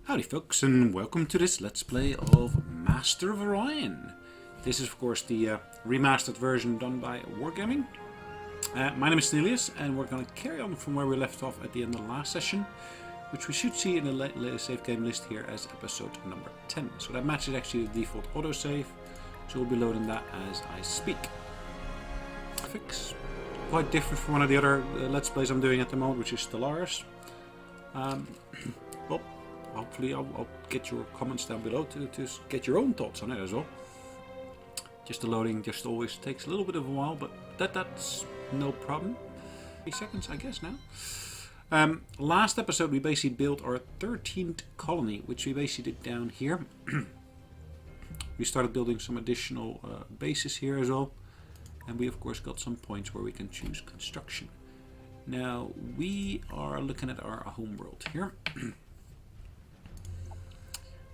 Howdy folks, and welcome to this Let's Play of Master of Orion. This is of course the remastered version done by WarGaming. My name is Sonelias, and we're going to carry on from where we left off at the end of the last session, which we should see in the latest save game list here as episode number 10. So that matches actually the default autosave, so we'll be loading that as I speak. Graphics, quite different from one of the other Let's Plays I'm doing at the moment, which is Sonelias. Well, hopefully I'll get your comments down below to get your own thoughts on it as well. Just the loading just always takes a little bit of a while, but that's no problem. 3 seconds I guess now. Last episode we basically built our 13th colony, which we basically did down here. We started building some additional bases here as well, and we of course got some points where we can choose construction. Now we are looking at our home world here.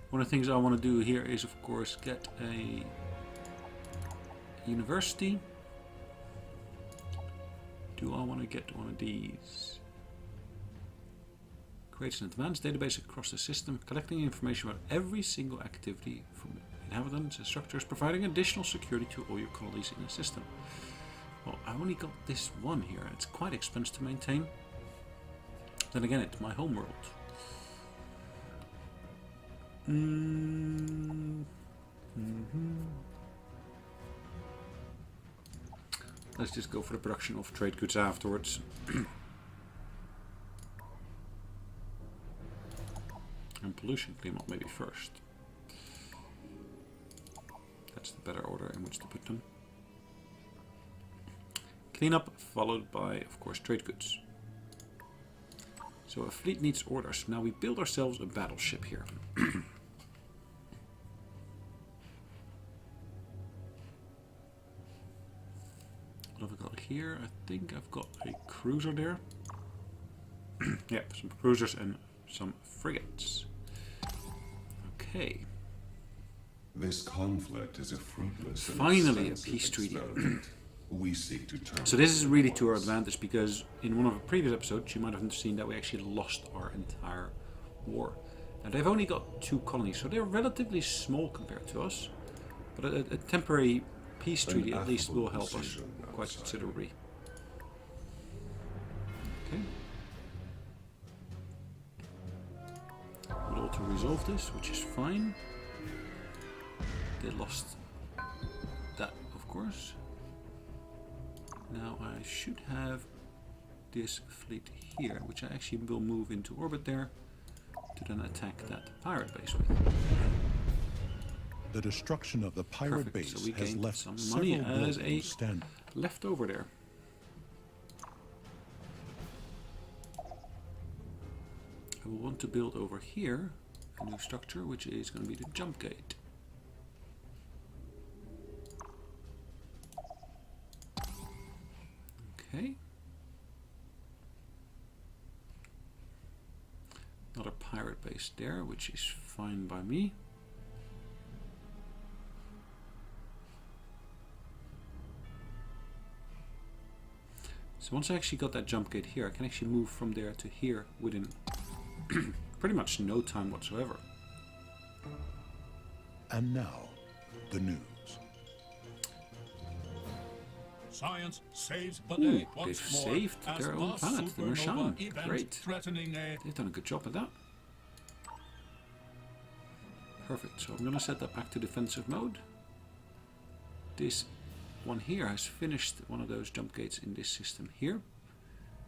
One of the things I want to do here is of course get a university. Do I want to get one of these? Creates an advanced database across the system, collecting information about every single activity from inhabitants and structures, providing additional security to all your colonies in the system. Well, I only got this one here. It's quite expensive to maintain. Then again, it's my home world. Let's just go for the production of trade goods afterwards. And pollution cleanup maybe first. That's the better order in which to put them. Cleanup followed by, of course, trade goods. So a fleet needs orders. Now we build ourselves a battleship here. What have I got here? I think I've got a cruiser there. Yeah, some cruisers and some frigates. Okay. This conflict is a fruitless. Finally, a peace treaty. We seek to terminate. So this is really to our advantage, because in one of the previous episodes you might have seen that we actually lost our entire war. Now they've only got 2 colonies, so they're relatively small compared to us. But a temporary peace treaty at least will help us quite considerably. Okay. We'll auto resolve this, which is fine. They lost that, of course. Now I should have this fleet here, which I actually will move into orbit there to then attack that pirate base with. The destruction of the pirate base so we has left some money as a standing. leftover there. I will want to build over here a new structure, which is going to be the jump gate. Okay. Another pirate base there, which is fine by me. So once I actually got that jump gate here, I can actually move from there to here within pretty much no time whatsoever. And now, the news. Science saves the Ooh, day once they've more saved as their own the planet, the supernova Martian. event Great. threatening a They've done a good job at that. Perfect. So I'm going to set that back to defensive mode. This one here has finished one of those jump gates in this system here,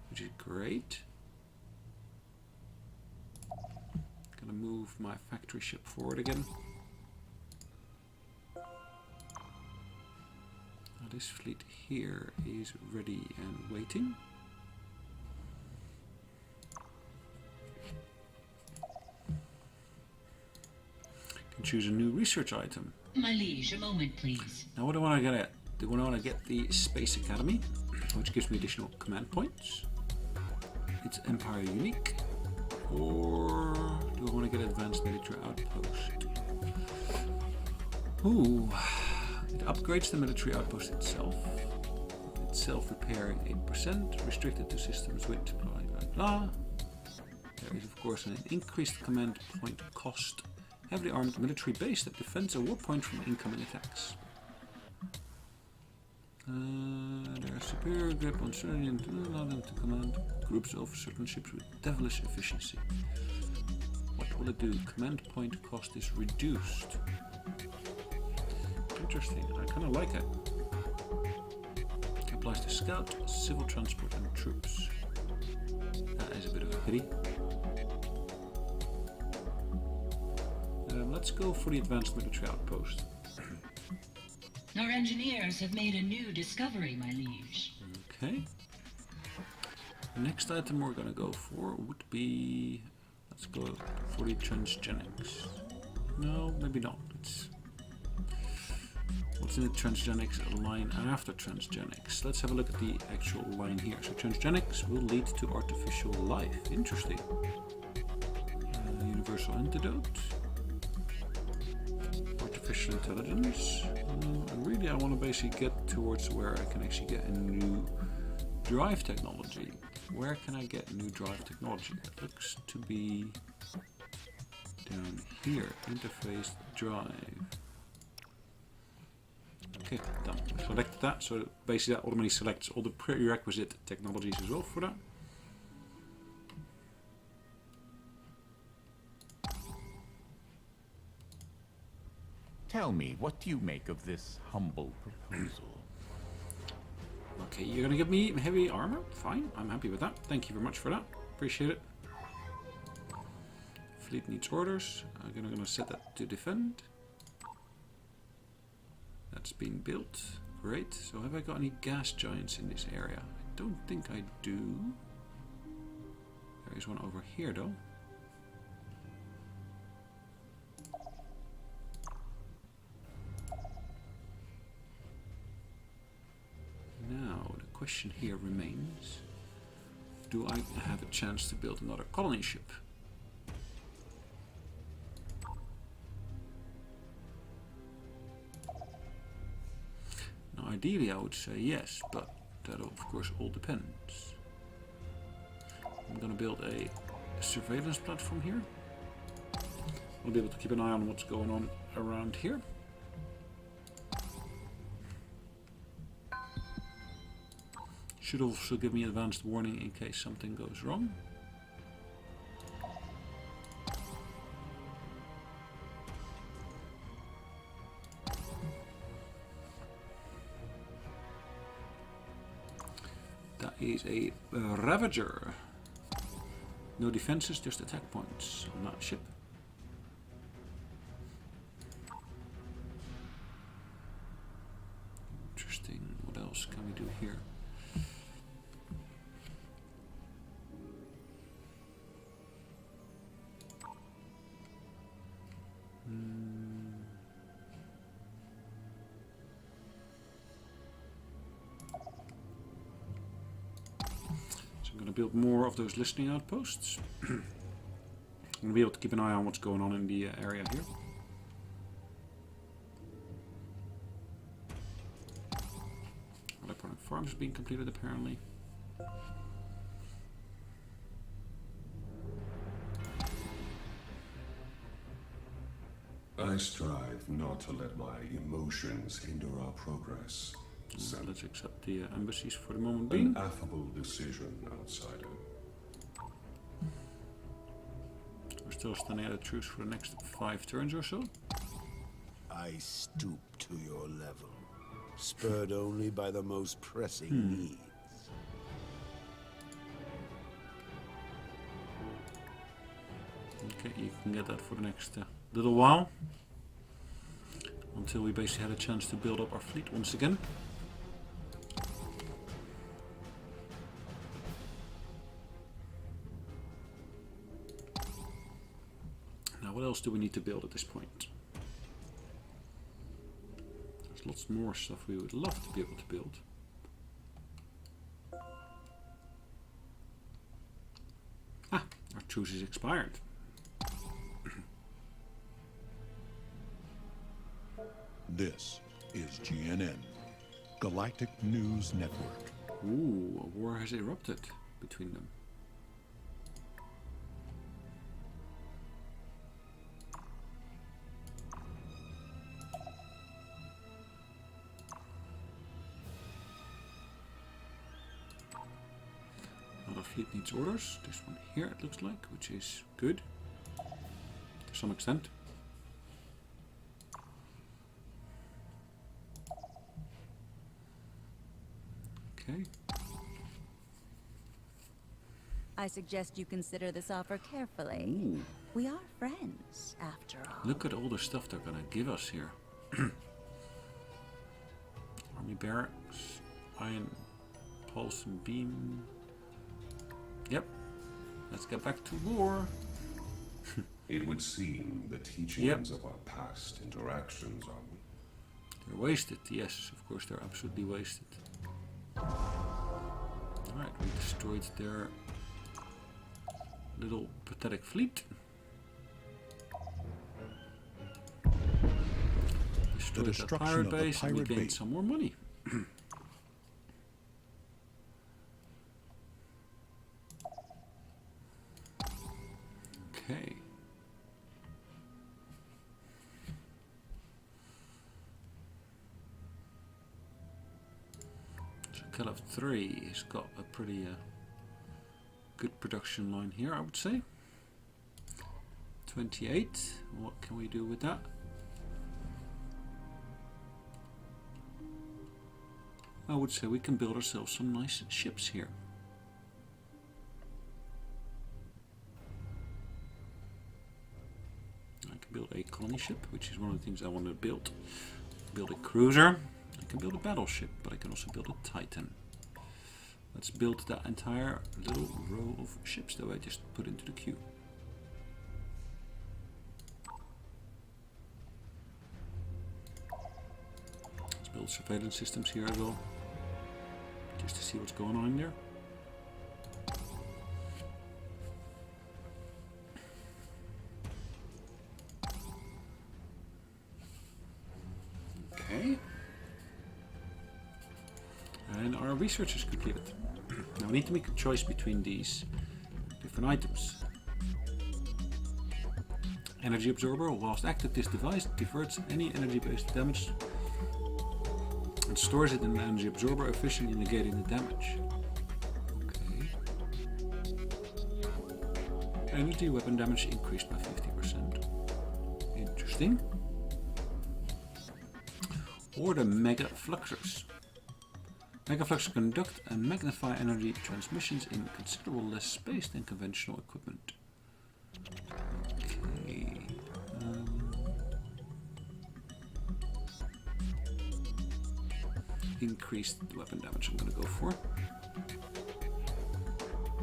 which is great. Gonna move my factory ship forward again. Now this fleet here is ready and waiting. Can choose a new research item. My liege, a moment, please. Now what do I want to get at? Do I want to get the Space Academy, which gives me additional command points? It's Empire Unique. Or do I want to get Advanced Military Outpost? Ooh, it upgrades the military outpost itself. It's self-repairing 8%, restricted to systems with blah blah blah. There is of course an increased command point cost. Heavily armed military base that defends a war point from incoming attacks. Their superior grip on certain to allow them to command groups of certain ships with devilish efficiency. What will it do? Command point cost is reduced. Interesting, I kind of like it. Applies to scout, civil transport and troops. That is a bit of a pity. Let's go for the advanced military outpost. Our engineers have made a new discovery, my liege. Okay. The next item we're gonna go for would be... Let's go for the transgenics. No, maybe not. What's in the transgenics line after transgenics? Let's have a look at the actual line here. So transgenics will lead to artificial life. Interesting. Universal antidote. Artificial intelligence. Really, I want to basically get towards where I can actually get a new drive technology. Where can I get new drive technology? It looks to be down here. Interface drive. Okay, done. Select that. So basically that automatically selects all the prerequisite technologies as well for that. Tell me, what do you make of this humble proposal? Okay, you're gonna give me heavy armor? Fine, I'm happy with that. Thank you very much for that. Appreciate it. Fleet needs orders. I'm gonna set that to defend. That's been built. Great. So have I got any gas giants in this area? I don't think I do. There is one over here though. Now the question here remains, do I have a chance to build another colony ship? Now ideally I would say yes, but that of course all depends. I'm gonna build a surveillance platform here. I'll be able to keep an eye on what's going on around here. Should also give me advanced warning in case something goes wrong. That is a Ravager. No defenses, just attack points on that ship. Interesting. What else can we do here? I'm going to build more of those listening outposts. I'm going to be able to keep an eye on what's going on in the area here. Electronic farms being completed apparently. I strive not to let my emotions hinder our progress. So let's accept the embassies for the moment being. An affable decision, outsider. We're still standing at a truce for the next 5 turns or so. I stoop to your level, spurred only by the most pressing needs. Okay, you can get that for the next little while. Until we basically had a chance to build up our fleet once again. Now what else do we need to build at this point? There's lots more stuff we would love to be able to build. Ah, our truce is expired. This is GNN, Galactic News Network. Ooh, a war has erupted between them. Fleet needs orders. This one here it looks like, which is good to some extent. Okay. I suggest you consider this offer carefully. Ooh. We are friends, after all. Look at all the stuff they're gonna give us here. Army barracks, iron pulse and beam. Yep. Let's get back to war. It would seem the teachings of our past interactions are... They're wasted. Yes, of course they're absolutely wasted. Alright, we destroyed their little pathetic fleet. Destroyed the pirate base and we gained some more money. Okay. So Caliph 3 has got a pretty good production line here, I would say. 28. What can we do with that? I would say we can build ourselves some nice ships here. I can build a colony ship, which is one of the things I want to build. Build a cruiser. I can build a battleship, but I can also build a Titan. Let's build that entire little row of ships that I just put into the queue. Let's build surveillance systems here as well, just to see what's going on there. Okay. And our research is completed. Now we need to make a choice between these different items. Energy absorber. Whilst active, this device diverts any energy-based damage and stores it in an energy absorber, efficiently negating the damage. Okay. Energy weapon damage increased by 50%. Interesting. Or the Mega Fluxers. Mega Fluxers conduct and magnify energy transmissions in considerable less space than conventional equipment. Okay. Increased weapon damage I'm going to go for.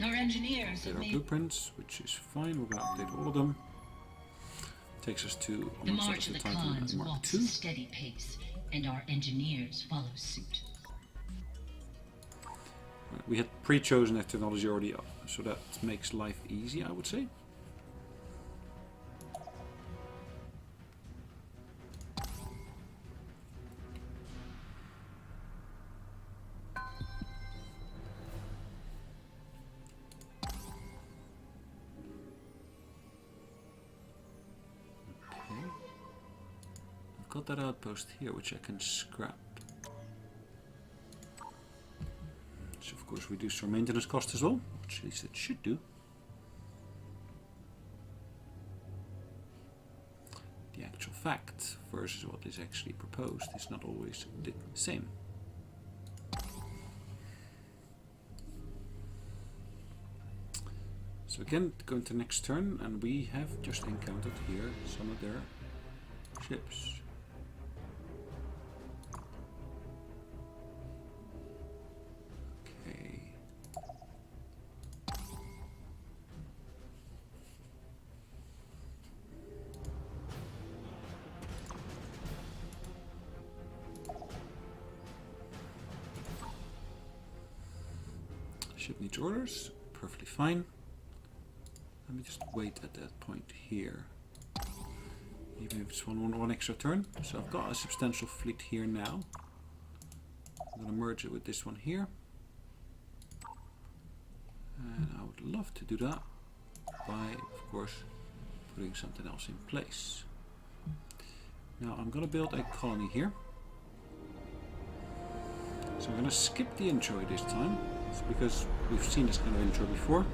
Our engineers have There are made blueprints, which is fine. We're going to update all of them. Takes us to the almost march of the Titan Khans Mark walks II. a steady pace, and our engineers follow suit. Right, we had pre-chosen that technology already up, so that makes life easy, I would say. Okay. I've got that outpost here, which I can scrap. Which of course reduce our maintenance cost as well, which at least it should do. The actual fact versus what is actually proposed is not always the same. So again, going to next turn, and we have just encountered here some of their ships. Okay. Ship needs orders, perfectly fine. Let me just wait at that point here. Even if it's one extra turn. So I've got a substantial fleet here now. I'm going to merge it with this one here. And I would love to do that by, of course, putting something else in place. Now I'm going to build a colony here. So I'm going to skip the intro this time. It's because We've seen this kind of intro before.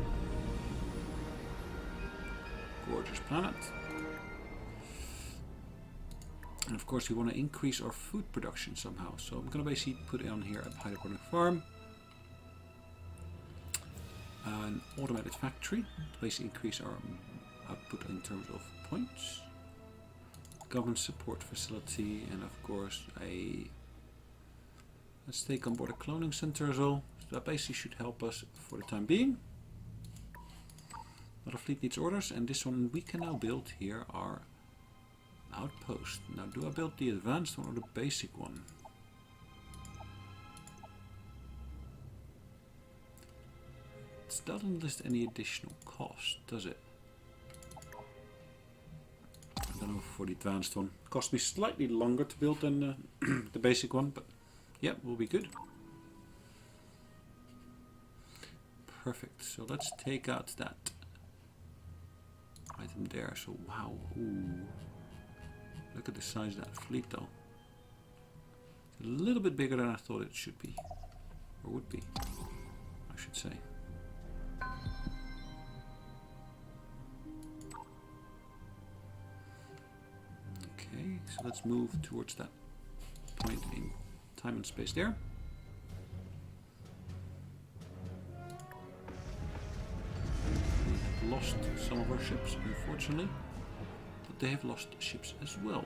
Gorgeous planet. And of course we want to increase our food production somehow. So I'm going to basically put it on here a hydroponic farm. An automated factory to basically increase our output in terms of points. Government support facility, and of course let's take on board a cloning center as well. So that basically should help us for the time being. Another fleet needs orders, and this one we can now build here our outpost. Now, do I build the advanced one or the basic one? It doesn't list any additional cost, does it? I don't know for the advanced one. Cost me slightly longer to build than the basic one, but yeah, will be good. Perfect. So let's take out that item there. So wow, ooh. Look at the size of that fleet though. It's a little bit bigger than I thought it should be. Or would be, I should say. Okay, so let's move towards that point in time and space there. We've lost some of our ships, unfortunately. They have lost ships as well.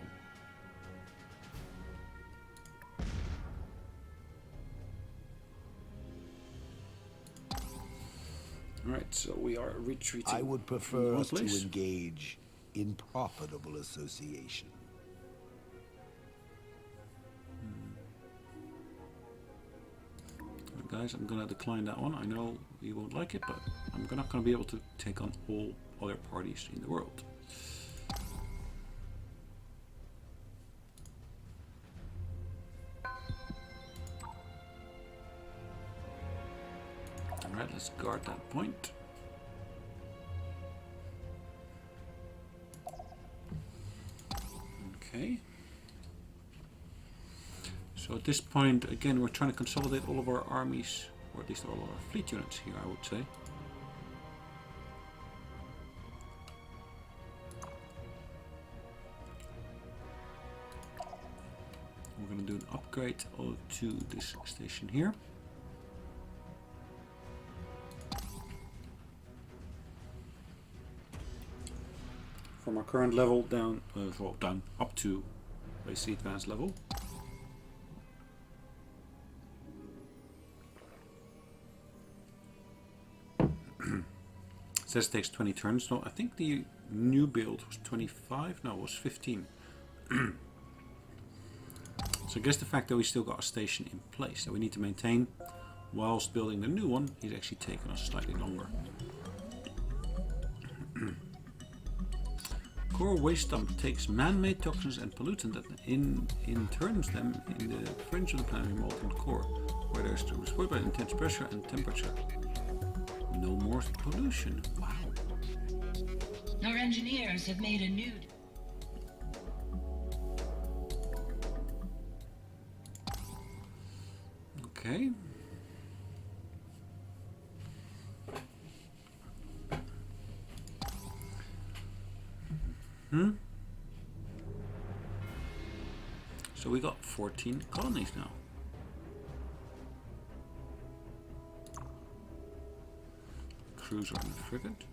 Alright, so we are retreating. I would prefer us to engage in profitable association. Guys, I'm gonna decline that one. I know you won't like it, but I'm not gonna be able to take on all other parties in the world. Alright, let's guard that point. Okay. So at this point, again, we're trying to consolidate all of our armies, or at least all of our fleet units here, I would say. We're going to do an upgrade to this station here. From our current level down, down up to basically advanced level. It says it takes 20 turns. No, I think the new build was 25. No, it was 15. So I guess the fact that we still got a station in place that we need to maintain whilst building the new one is actually taking us slightly longer. Core waste dump takes man-made toxins and pollutants and turns them in the fringe of the planetary molten core, where there is to respond by intense pressure and temperature. No more pollution. Wow. Our engineers have made a new... Okay. So we got 14 colonies now. Cruiser and frigate.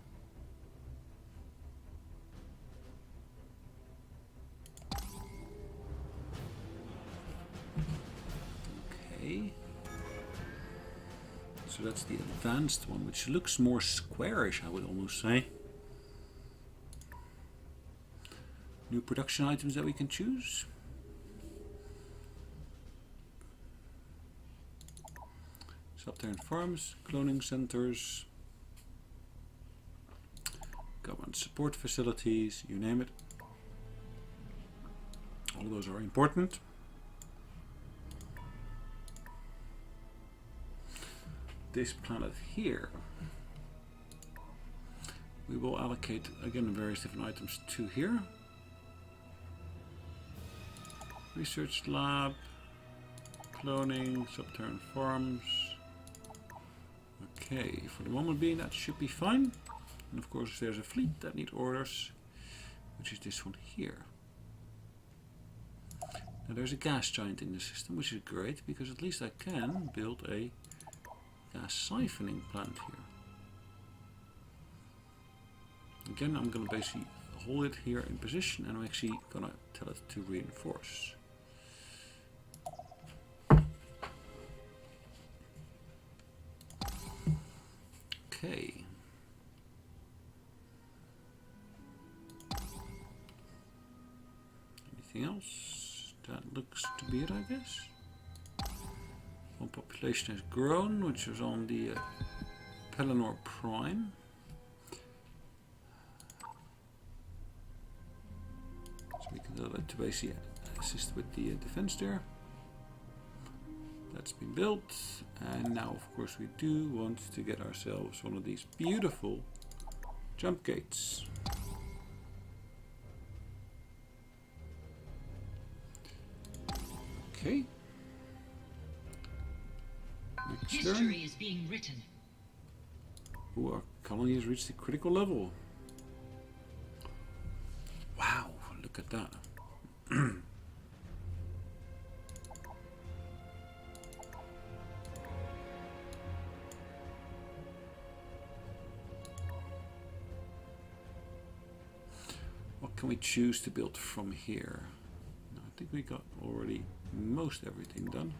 Okay. So that's the advanced one, which looks more squarish, I would almost say. New production items that we can choose. Sub-Terran farms, cloning centers, government support facilities, you name it. All of those are important. This planet here, we will allocate again various different items to here. Research lab, cloning, sub-Terran farms. Okay, for the moment being that should be fine. And of course there's a fleet that needs orders, which is this one here. Now there's a gas giant in the system, which is great, because at least I can build a gas siphoning plant here. Again, I'm going to basically hold it here in position, and I'm actually going to tell it to reinforce. Okay. Anything else? That looks to be it, I guess. One population has grown, which was on the Pelennor Prime. So we can do that to basically assist with the defense there. That's been built, and now of course we do want to get ourselves one of these beautiful jump gates. Okay. Next turn. History is being written. Ooh, our colony has reached the critical level. Wow, look at that. What can we choose to build from here? I think we got already most everything done.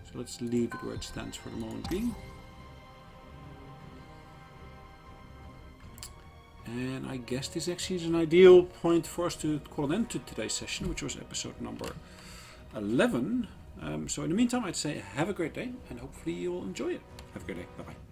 So let's leave it where it stands for the moment being. And I guess this actually is an ideal point for us to call an end to today's session, which was episode number 11. So in the meantime, I'd say have a great day, and hopefully you'll enjoy it. Have a great day. Bye-bye.